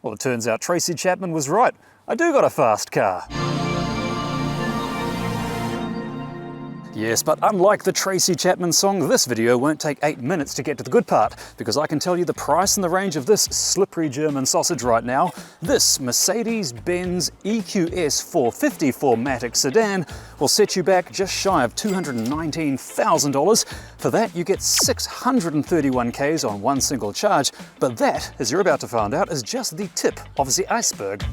Well, it turns out Tracy Chapman was right. I do got a fast car. Yes, but unlike the Tracy Chapman song, this video won't take 8 minutes to get to the good part, because I can tell you the price and the range of this slippery German sausage right now. This Mercedes-Benz EQS 450 4MATIC sedan will set you back just shy of $219,000. For that, you get 631 Ks on one single charge, but that, as you're about to find out, is just the tip of the iceberg.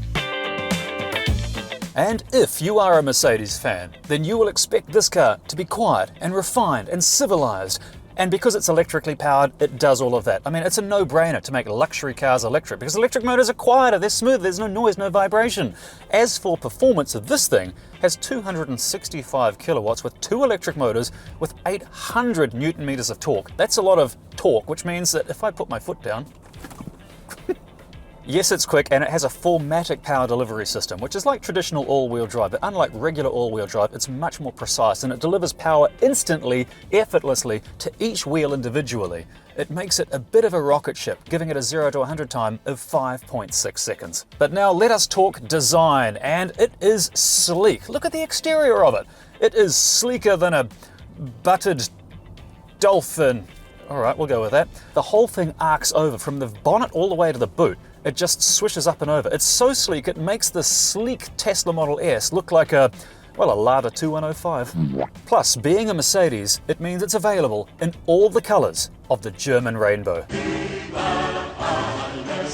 And if you are a Mercedes fan, then you will expect this car to be quiet and refined and civilized. And because it's electrically powered, it does all of that. I mean, it's a no-brainer to make luxury cars electric, because electric motors are quieter, they're smoother, there's no noise, no vibration. As for performance of this thing, has 265 kilowatts with 2 electric motors with 800 Newton meters of torque. That's a lot of torque, which means that if I put my foot down, yes, it's quick, and it has a 4MATIC power delivery system, which is like traditional all-wheel drive, but unlike regular all-wheel drive, it's much more precise, and it delivers power instantly, effortlessly, to each wheel individually. It makes it a bit of a rocket ship, giving it a 0 to 100 time of 5.6 seconds. But now let us talk design, and it is sleek. Look at the exterior of it. It is sleeker than a buttered dolphin. All right, we'll go with that. The whole thing arcs over from the bonnet all the way to the boot. It just swishes up and over. It's so sleek, it makes the sleek Tesla Model S look like a Lada 2105. Plus, being a Mercedes, it means it's available in all the colors of the German rainbow.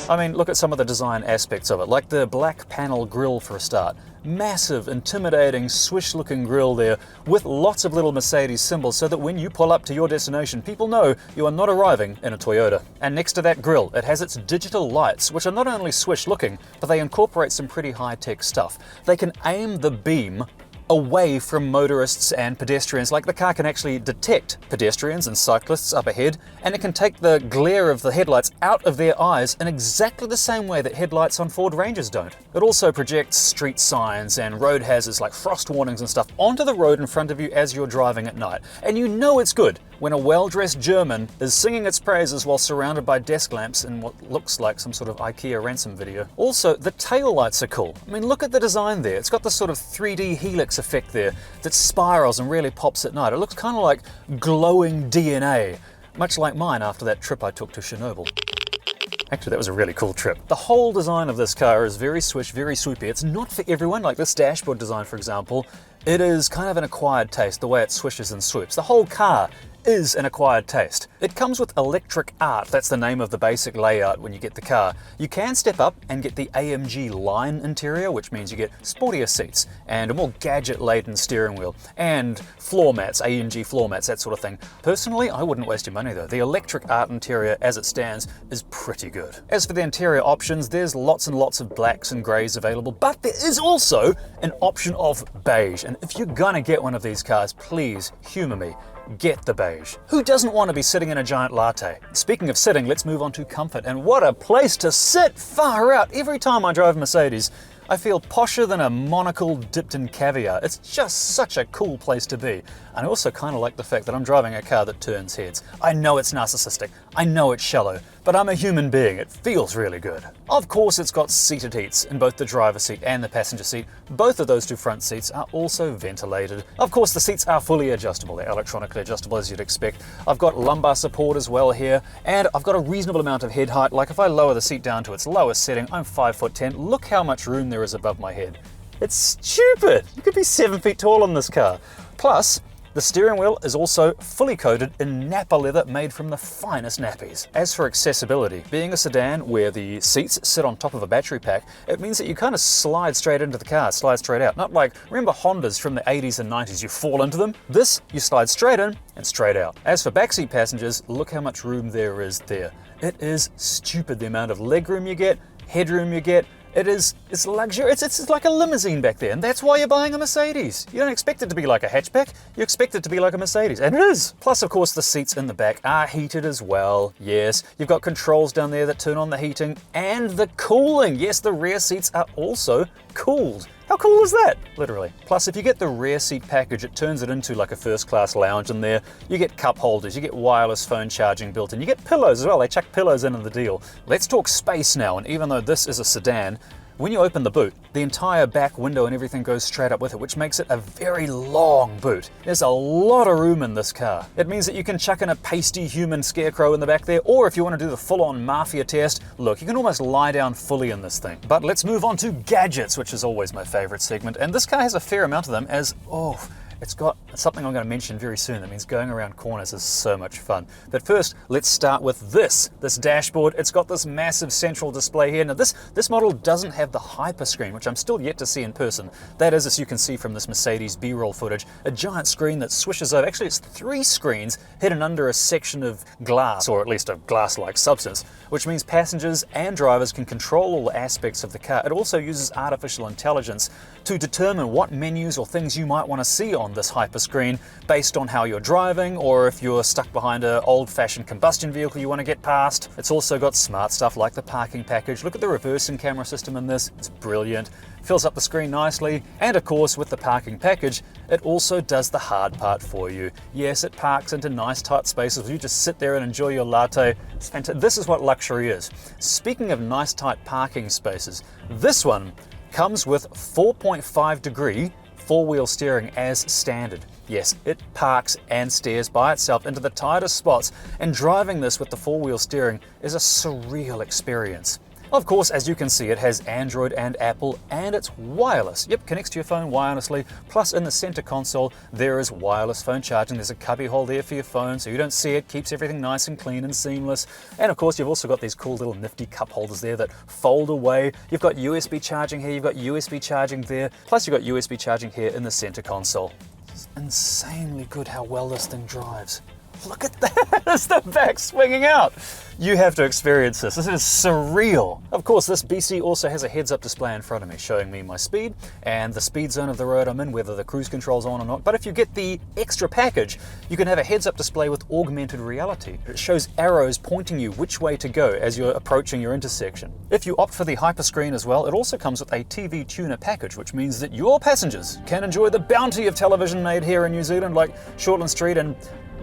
I mean, look at some of the design aspects of it, like the black panel grille for a start. Massive, intimidating, swish-looking grille there with lots of little Mercedes symbols so that when you pull up to your destination, people know you are not arriving in a Toyota. And next to that grille, it has its digital lights, which are not only swish-looking, but they incorporate some pretty high-tech stuff. They can aim the beam away from motorists and pedestrians, like the car can actually detect pedestrians and cyclists up ahead, and it can take the glare of the headlights out of their eyes in exactly the same way that headlights on Ford Rangers don't. It also projects street signs and road hazards like frost warnings and stuff onto the road in front of you as you're driving at night. And you know it's good when a well-dressed German is singing its praises while surrounded by desk lamps in what looks like some sort of IKEA ransom video. Also, the tail lights are cool. I mean, look at the design there. It's got this sort of 3D helix effect there that spirals and really pops at night. It looks kind of like glowing DNA, much like mine after that trip I took to Chernobyl. Actually, that was a really cool trip. The whole design of this car is very swish, very swoopy. It's not for everyone, like this dashboard design, for example. It is kind of an acquired taste, the way it swishes and swoops. The whole car is an acquired taste. It comes with electric art, that's the name of the basic layout when you get the car. You can step up and get the AMG line interior, which means you get sportier seats and a more gadget-laden steering wheel and floor mats, AMG floor mats, that sort of thing. Personally, I wouldn't waste your money though. The electric art interior as it stands is pretty good. As for the interior options, there's lots and lots of blacks and greys available, but there is also an option of beige. And if you're gonna get one of these cars, please humor me. Get the beige. Who doesn't want to be sitting in a giant latte? Speaking of sitting, let's move on to comfort. And what a place to sit! Far out! Every time I drive a Mercedes, I feel posher than a monocle dipped in caviar. It's just such a cool place to be. And I also kind of like the fact that I'm driving a car that turns heads. I know it's narcissistic, I know it's shallow, but I'm a human being. It feels really good. Of course, it's got seated heats in both the driver's seat and the passenger seat. Both of those two front seats are also ventilated. Of course, the seats are fully adjustable. They're electronically adjustable, as you'd expect. I've got lumbar support as well here, and I've got a reasonable amount of head height. Like if I lower the seat down to its lowest setting, I'm 5'10". Look how much room there is above my head. It's stupid! You could be 7 feet tall in this car. Plus, the steering wheel is also fully coated in Nappa leather made from the finest nappies. As for accessibility, being a sedan where the seats sit on top of a battery pack, it means that you kind of slide straight into the car, slide straight out. Not like, remember Hondas from the 80s and 90s, you fall into them? This, you slide straight in and straight out. As for backseat passengers, look how much room there is there. It is stupid the amount of legroom you get, headroom you get. It's luxury. It's like a limousine back there, and that's why you're buying a Mercedes. You don't expect it to be like a hatchback, you expect it to be like a Mercedes, and it is. Plus, of course, the seats in the back are heated as well. Yes, you've got controls down there that turn on the heating and the cooling. Yes, the rear seats are also cooled. How cool is that? Literally. Plus, if you get the rear seat package, it turns it into like a first-class lounge in there. You get cup holders, you get wireless phone charging built in, you get pillows as well. They chuck pillows into the deal. Let's talk space now, and even though this is a sedan, when you open the boot, the entire back window and everything goes straight up with it, which makes it a very long boot. There's a lot of room in this car. It means that you can chuck in a pasty human scarecrow in the back there, or if you want to do the full-on mafia test, look, you can almost lie down fully in this thing. But let's move on to gadgets, which is always my favorite segment, and this car has a fair amount of them as, it's got something I'm going to mention very soon. That means going around corners is so much fun. But first, let's start with this dashboard. It's got this massive central display here. Now this model doesn't have the hyper screen, which I'm still yet to see in person. That is, as you can see from this Mercedes B-roll footage, a giant screen that swishes over. Actually, it's 3 screens hidden under a section of glass, or at least a glass-like substance, which means passengers and drivers can control all aspects of the car. It also uses artificial intelligence to determine what menus or things you might want to see on this hyper screen based on how you're driving, or if you're stuck behind an old-fashioned combustion vehicle you want to get past. It's also got smart stuff like the parking package. Look at the reversing camera system in this. It's brilliant. Fills up the screen nicely, and of course with the parking package it also does the hard part for you. Yes, it parks into nice tight spaces where you just sit there and enjoy your latte. It's fantastic. This is what luxury is. Speaking of nice tight parking spaces, this one comes with 4.5 degree four-wheel steering as standard. Yes, it parks and steers by itself into the tightest spots, and driving this with the four-wheel steering is a surreal experience. Of course, as you can see, it has Android and Apple, and it's wireless. Yep, connects to your phone wirelessly. Plus, in the center console, there is wireless phone charging. There's a cubby hole there for your phone, so you don't see it. Keeps everything nice and clean and seamless. And of course, you've also got these cool little nifty cup holders there that fold away. You've got USB charging here, you've got USB charging there. Plus, you've got USB charging here in the center console. It's insanely good how well this thing drives. Look at that, it's the back swinging out. You have to experience this. This is surreal. Of course, this BC also has a heads-up display in front of me showing me my speed and the speed zone of the road I'm in, whether the cruise control's on or not. But if you get the extra package, you can have a heads-up display with augmented reality. It shows arrows pointing you which way to go as you're approaching your intersection. If you opt for the hyperscreen as well, it also comes with a TV tuner package, which means that your passengers can enjoy the bounty of television made here in New Zealand, like Shortland Street and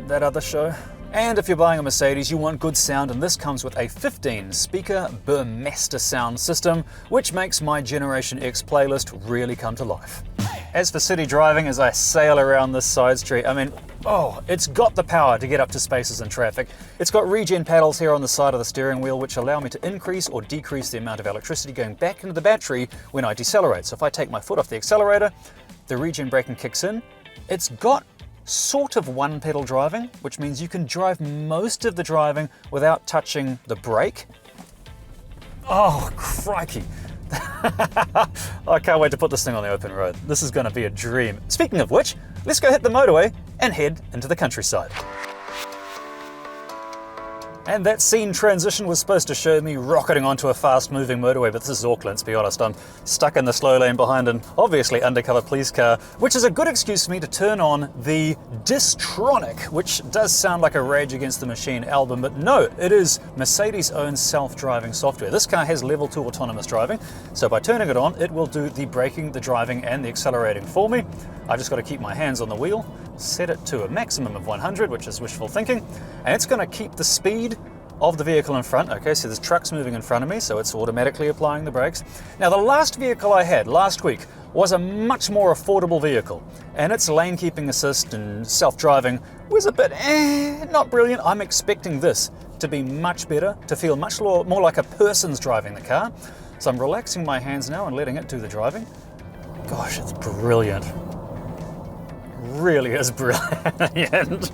that other show. And if you're buying a Mercedes, you want good sound, and this comes with a 15-speaker Burmester sound system, which makes my Generation X playlist really come to life. As for city driving, as I sail around this side street, I mean, it's got the power to get up to spaces in traffic. It's got regen paddles here on the side of the steering wheel, which allow me to increase or decrease the amount of electricity going back into the battery when I decelerate. So if I take my foot off the accelerator, the regen braking kicks in. It's got sort of one pedal driving, which means you can drive most of the driving without touching the brake. Oh, crikey. I can't wait to put this thing on the open road. This is going to be a dream. Speaking of which, let's go hit the motorway and head into the countryside. And that scene transition was supposed to show me rocketing onto a fast-moving motorway, but this is Auckland, let's be honest. I'm stuck in the slow lane behind an obviously undercover police car, which is a good excuse for me to turn on the Distronic, which does sound like a Rage Against the Machine album, but no, it is Mercedes' own self-driving software. This car has level 2 autonomous driving, so by turning it on, it will do the braking, the driving, and the accelerating for me. I just got to keep my hands on the wheel, set it to a maximum of 100, which is wishful thinking, and it's going to keep the speed of the vehicle in front. Okay, so there's trucks moving in front of me, so it's automatically applying the brakes. Now, the last vehicle I had last week was a much more affordable vehicle, and its lane keeping assist and self-driving was a bit not brilliant. I'm expecting this to be much better, to feel much more like a person's driving the car. So I'm relaxing my hands now and letting it do the driving. Gosh, it's brilliant. Really is brilliant.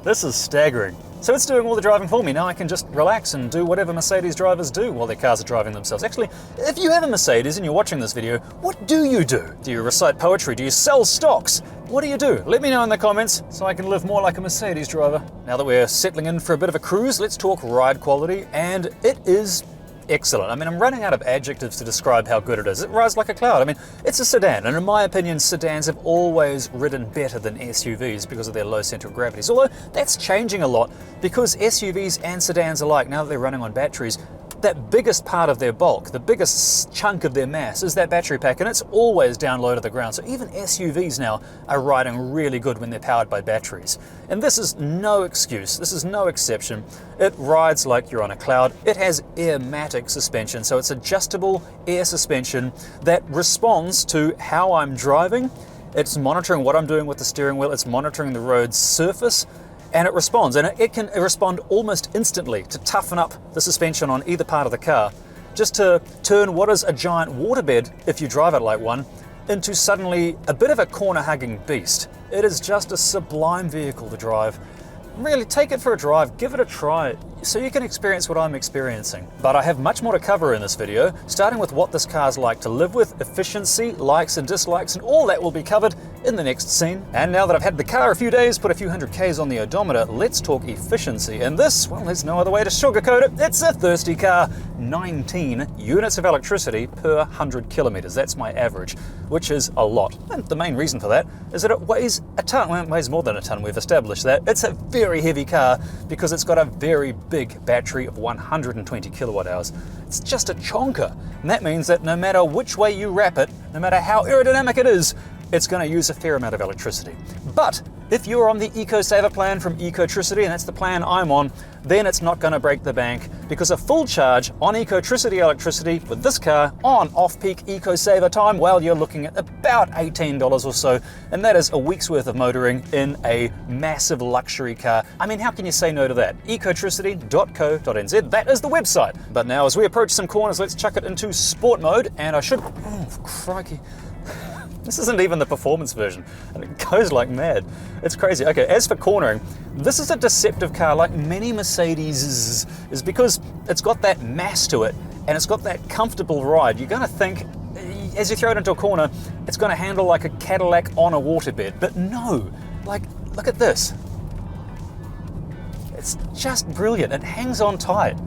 This is staggering. So it's doing all the driving for me. Now I can just relax and do whatever Mercedes drivers do while their cars are driving themselves. Actually, if you have a Mercedes and you're watching this video, what do you do? Do you recite poetry? Do you sell stocks? What do you do? Let me know in the comments so I can live more like a Mercedes driver. Now that we're settling in for a bit of a cruise, let's talk ride quality, and it is excellent. I mean, I'm running out of adjectives to describe how good it is. It rides like a cloud. I mean, it's a sedan, and in my opinion, sedans have always ridden better than SUVs because of their low center of gravities. Although that's changing a lot because SUVs and sedans alike, now that they're running on batteries, that biggest part of their bulk, the biggest chunk of their mass is that battery pack, and it's always down low to the ground. So even SUVs now are riding really good when they're powered by batteries. And this is no excuse, this is no exception. It rides like you're on a cloud. It has airmatic suspension, so it's adjustable air suspension that responds to how I'm driving. It's monitoring what I'm doing with the steering wheel, it's monitoring the road's surface, and it responds. And it can respond almost instantly to toughen up the suspension on either part of the car, just to turn what is a giant waterbed, if you drive it like one, into suddenly a bit of a corner-hugging beast. It is just a sublime vehicle to drive. Really, take it for a drive, give it a try, so you can experience what I'm experiencing. But I have much more to cover in this video, starting with what this car's like to live with, efficiency, likes and dislikes, and all that will be covered in the next scene. And now that I've had the car a few days, put a few hundred Ks on the odometer, let's talk efficiency. And this, well, there's no other way to sugarcoat it. It's a thirsty car. 19 units of electricity per 100 kilometers. That's my average, which is a lot. And the main reason for that is that it weighs a ton. Well, it weighs more than a ton, we've established that. It's a very heavy car because it's got a very big battery of 120 kilowatt hours. It's just a chonker. And that means that no matter which way you wrap it, no matter how aerodynamic it is, it's going to use a fair amount of electricity. But if you're on the EcoSaver plan from Ecotricity, and that's the plan I'm on, then it's not going to break the bank, because a full charge on Ecotricity electricity with this car on off-peak EcoSaver time, well, you're looking at about $18 or so, and that is a week's worth of motoring in a massive luxury car. I mean, how can you say no to that? Ecotricity.co.nz, that is the website. But now, as we approach some corners, let's chuck it into sport mode, and I should, oh, crikey. This isn't even the performance version, and it goes like mad. It's crazy. Okay, as for cornering, this is a deceptive car like many Mercedes is because it's got that mass to it, and it's got that comfortable ride. You're gonna think, as you throw it into a corner, it's gonna handle like a Cadillac on a waterbed, but no. Like, look at this. It's just brilliant. It hangs on tight.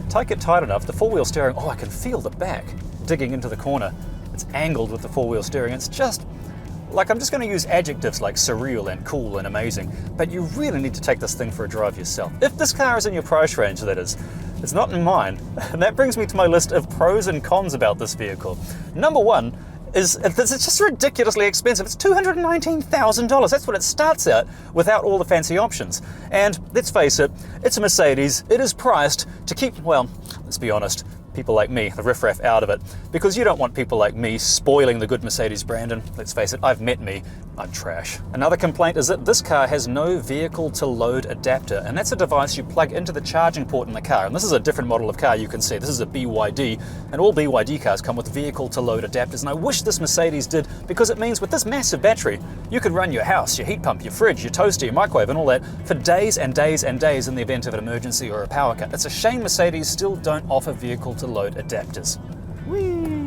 Take it tight enough, the four-wheel steering, oh, I can feel the back digging into the corner. It's angled with the four-wheel steering. It's just, like, I'm just going to use adjectives like surreal and cool and amazing, but you really need to take this thing for a drive yourself. If this car is in your price range, that is. It's not in mine. And that brings me to my list of pros and cons about this vehicle. Number one is it's just ridiculously expensive. It's $219,000. That's what it starts at without all the fancy options. And let's face it, it's a Mercedes. It is priced to keep, well, let's be honest, people like me, the riffraff, out of it, because you don't want people like me spoiling the good Mercedes brand, and let's face it, I've met me, I'm trash. Another complaint is that this car has no vehicle to load adapter, and that's a device you plug into the charging port in the car. And this is a different model of car, you can see. This is a BYD, and all BYD cars come with vehicle to load adapters, and I wish this Mercedes did, because it means with this massive battery, you could run your house, your heat pump, your fridge, your toaster, your microwave, and all that for days and days and days in the event of an emergency or a power cut. It's a shame Mercedes still don't offer vehicle to load adapters. Whee!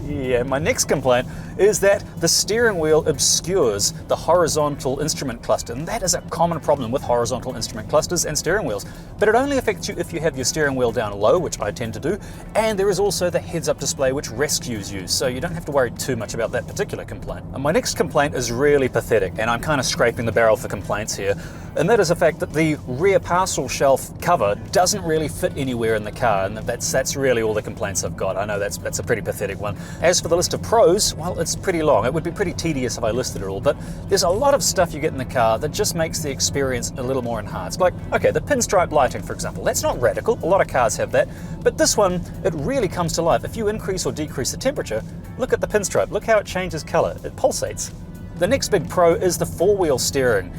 Yeah, my next complaint is that the steering wheel obscures the horizontal instrument cluster, and that is a common problem with horizontal instrument clusters and steering wheels. But it only affects you if you have your steering wheel down low, which I tend to do, and there is also the heads-up display which rescues you, so you don't have to worry too much about that particular complaint. And my next complaint is really pathetic, and I'm kind of scraping the barrel for complaints here, and that is the fact that the rear parcel shelf cover doesn't really fit anywhere in the car, and that's really all the complaints I've got. I know that's a pretty pathetic one. As for the list of pros, well, it's pretty long. It would be pretty tedious if I listed it all, but there's a lot of stuff you get in the car that just makes the experience a little more enhanced. Like, okay, the pinstripe lighting, for example. That's not radical. A lot of cars have that, but this one, it really comes to life. If you increase or decrease the temperature, look at the pinstripe. Look how it changes color. It pulsates. The next big pro is the four-wheel steering.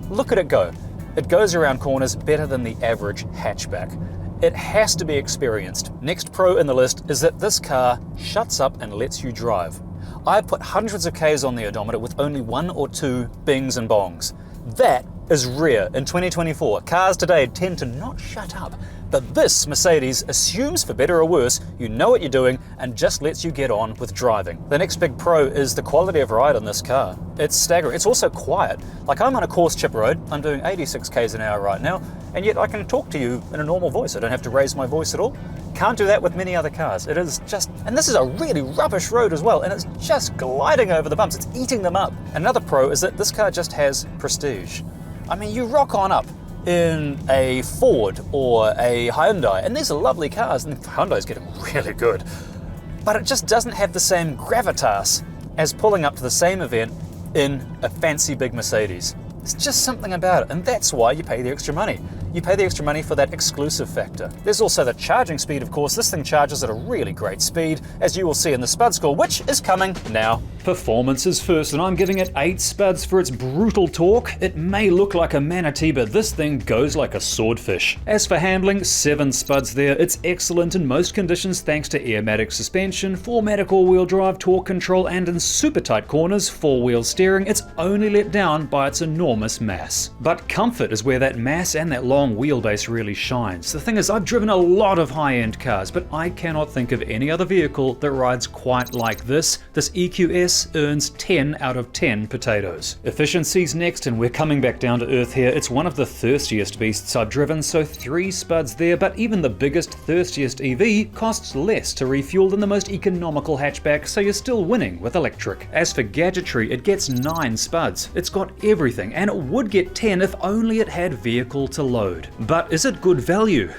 Look at it go. It goes around corners better than the average hatchback. It has to be experienced. Next pro in the list is that this car shuts up and lets you drive. I've put hundreds of Ks on the odometer with only 1 or 2 bings and bongs. That is rare in 2024. Cars today tend to not shut up, but this Mercedes assumes, for better or worse, you know what you're doing and just lets you get on with driving. The next big pro is the quality of ride on this car. It's staggering. It's also quiet. Like, I'm on a coarse chip road, I'm doing 86 Ks an hour right now, and yet I can talk to you in a normal voice. I don't have to raise my voice at all. Can't do that with many other cars. It is just, and this is a really rubbish road as well, and it's just gliding over the bumps. It's eating them up. Another pro is that this car just has prestige. I mean, you rock on up in a Ford or a Hyundai, and these are lovely cars, and Hyundai's getting really good, but it just doesn't have the same gravitas as pulling up to the same event in a fancy big Mercedes. It's just something about it, and that's why you pay the extra money. You pay the extra money for that exclusive factor. There's also the charging speed, of course. This thing charges at a really great speed, as you will see in the Spud score, which is coming now. Performance is first, and I'm giving it 8 Spuds for its brutal torque. It may look like a manatee, but this thing goes like a swordfish. As for handling, 7 Spuds there. It's excellent in most conditions thanks to airmatic suspension, 4MATIC all-wheel drive, torque control, and in super tight corners, 4-wheel steering. It's only let down by its enormous mass. But comfort is where that mass and that long wheelbase really shines. The thing is, I've driven a lot of high-end cars, but I cannot think of any other vehicle that rides quite like this. This EQS earns 10 out of 10 potatoes. Efficiency's next, and we're coming back down to earth here. It's one of the thirstiest beasts I've driven, so 3 Spuds there, but even the biggest, thirstiest EV costs less to refuel than the most economical hatchback, so you're still winning with electric. As for gadgetry, it gets 9 Spuds. It's got everything, and it would get 10 if only it had vehicle to load. But is it good value?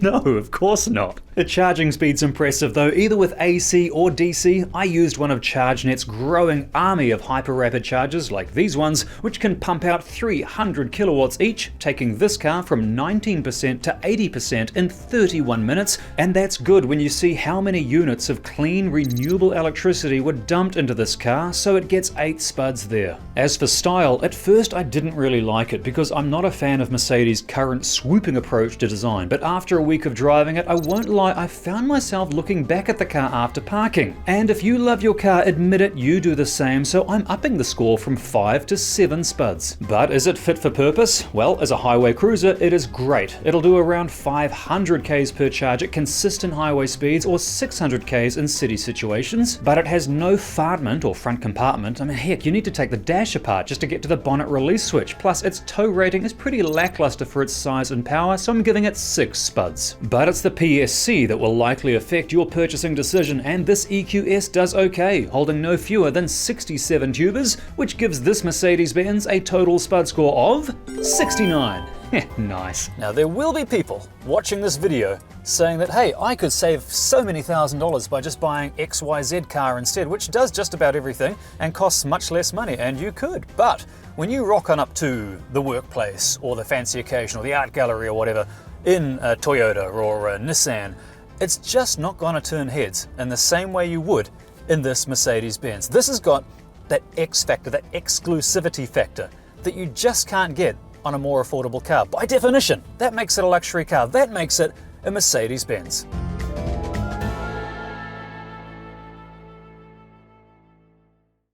No, of course not. The charging speed's impressive though, either with AC or DC. I used one of ChargeNet's growing army of hyper-rapid chargers like these ones, which can pump out 300 kilowatts each, taking this car from 19% to 80% in 31 minutes, and that's good when you see how many units of clean, renewable electricity were dumped into this car, so it gets 8 Spuds there. As for style, at first I didn't really like it because I'm not a fan of Mercedes' current swooping approach to design, but after a week of driving it, I won't lie, I found myself looking back at the car after parking. And if you love your car, admit it, you do the same, so I'm upping the score from 5 to 7 Spuds. But is it fit for purpose? Well, as a highway cruiser, it is great. It'll do around 500 k's per charge at consistent highway speeds or 600 k's in city situations, but it has no fartment or front compartment. I mean, heck, you need to take the dash apart just to get to the bonnet release switch. Plus, its tow rating is pretty lackluster for its size and power, so I'm giving it 6 Spuds. But it's the PSC that will likely affect your purchasing decision, and this EQS does okay, holding no fewer than 67 tubers, which gives this Mercedes-Benz a total Spud score of 69. Nice. Now there will be people watching this video saying that, hey, I could save so many $1,000s by just buying XYZ car instead, which does just about everything and costs much less money, and you could. But when you rock on up to the workplace or the fancy occasion or the art gallery or whatever in a Toyota or a Nissan, it's just not going to turn heads in the same way you would in this Mercedes-Benz. This has got that X factor, that exclusivity factor that you just can't get on a more affordable car. By definition, that makes it a luxury car. That makes it a Mercedes-Benz.